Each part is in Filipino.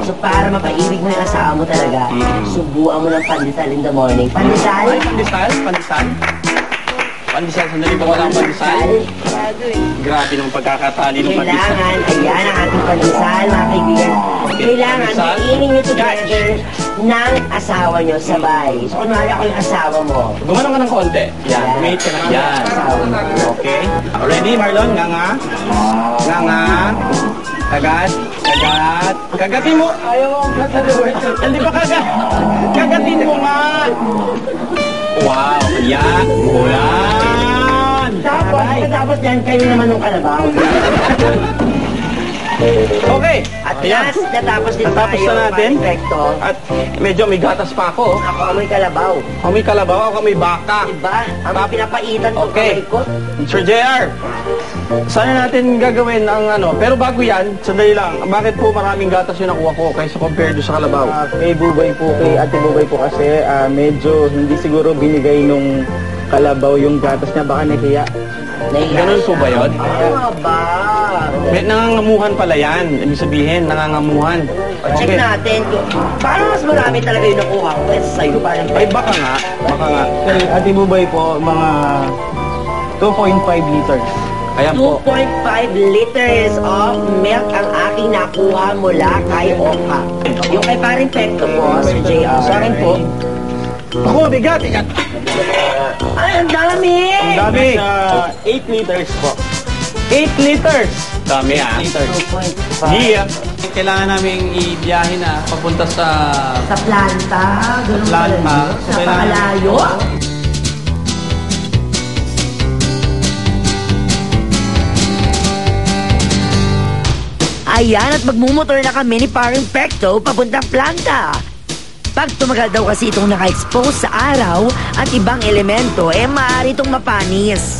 So para mapaibig mo yung asawa mo talaga, subuan mo ng pandesal in the morning. Pandesal? Ay, pandesal? Pandesal? Pandesal, sandali ba wala ang pandesal? Grabe ng pagkakatali ng pandesal. Kailangan, ayan ang ating pandesal, mga kaibigan. Kailangan, kainin nyo together ng asawa nyo sabay. So, kunwari ako yung asawa mo. Gumanong ka ng konti. Yan, kumate ka na. Yan. Okay. Ready, Marlon? Nga. Nga. Kagat. Kagat. Kagatin mo. Ayaw mo. Hindi pa kagat. Kagatin mo nga. Wow. Yan. Yan. Tapos yan, kayo naman ng kalabaw. Okay. At last, natapos din Natapos tayo. na natin. Perfecto. At medyo may gatas pa ako. Ako amoy kalabaw. Ako may kalabaw, ako may baka. Diba? Ang pinapaitan ko Okay. kamay ko. Sir JR, sana natin gagawin ang ano. Pero bago yan, sandali lang. Bakit po maraming gatas yung nakuha ko kaysa compared sa kalabaw? Kay Bubay po, kay Ate Bubay po kasi medyo hindi siguro binigay nung kalabaw yung gatas niya, baka nahiya. Ganun po ba yun? Ano ba? May nangangamuhan pala yan. Ibig sabihin, nangangamuhan. Check natin kung paano mas marami talaga yung nakuha ko kaysa sa'yo. Parang Ay, baka nga. Baka nga. Kay Ate Bubay po, mga 2.5 liters. Ayan po. 2.5 liters of milk ang aking nakuha mula kay Oka. Yung kay paring Pekto po, Sir JR. Sa akin po. Ako, bigat. Ay, ang dami! Ang dami. 8 liters po. 8 liters. Dami ah. 2.5. Yeah. Kailangan namin ibiyahe na papunta sa Sa planta. Ganun planta. pala. So, Sa kailangan- pakalayo. Ayan, at magmumotor na kami ni paring Pekto papuntang planta. Pag tumagal daw kasi itong naka-expose sa araw at ibang elemento, maaari itong mapanis.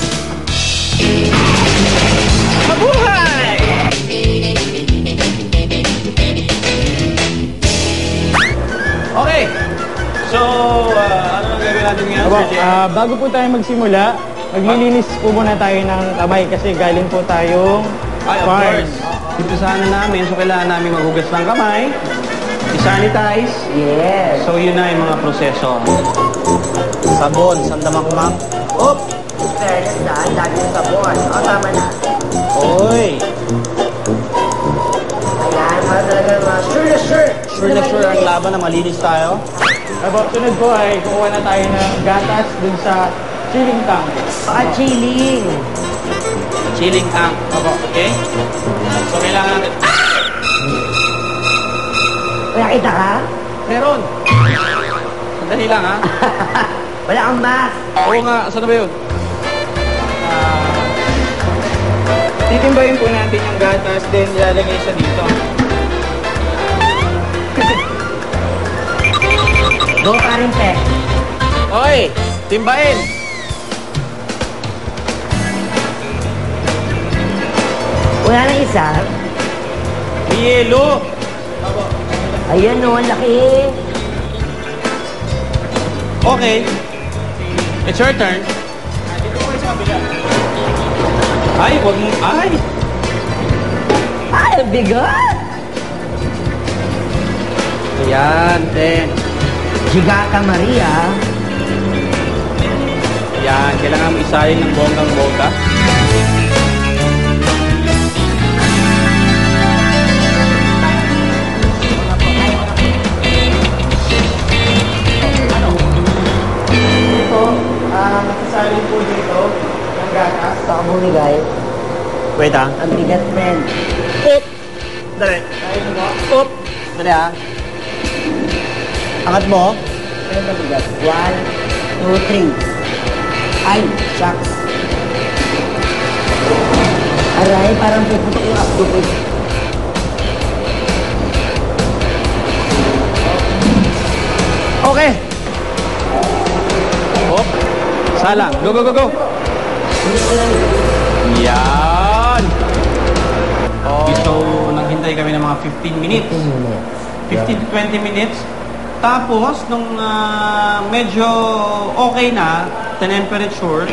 Mabuhay! Okay. So, ano ang gagawin natin ngayon? Aba, Sir JR? bago po tayo magsimula, maglilinis po muna tayo ng kamay kasi galing po tayong Ay, of farm. course. Umpisahan na namin, so kailangan namin maghugas ng kamay, i-sanitize. Yes. So, yun na yung mga proseso. Sabon, sandamak ma'am. Oh, fairness na, ang dami ng sabon. O, tama na. Oy! Ayan, para talaga sure na sure. Sure na sure ang laban na malinis tayo. Aba, sunod po ay kukuha na tayo ng gatas dun sa chilling tank. Baka chilling. Chilling tank. Okay? So, kailangan natin... Wala kita ka? Meron! Sandali lang, ha? Wala kang mask. Oo nga, saan na ba yun? Titimbayin po natin yung gatas, then ilalagay siya dito. Go pa rin, Pe. Oy! Timbain! Wala na isa. May yelo! Ayun o, ang laki. Okay. It's your turn. Ay, wag mo... Ay! Ay, ang bigat. Ayan, ten. Jigata Maria. Ayan, kailangan mo isalin ng bonggang-bongga. Dito, masasalin po dito yung gatas. Baka bumigay. Wait, ha? Ang bigat, friend. Oop! Dali. Kaya mo, Oop! Dali, ha? Angat mo. Friend, ang bigat. 1, 2, 3. Ay, shucks. Aray, parang puputok yung octopus. Okay. Oop. Salang. Go, go, go, go. Yan. Okay, so naghintay kami ng mga 15 minutes. 15 to 20 minutes. Tapos, nung medyo okay na, temperature,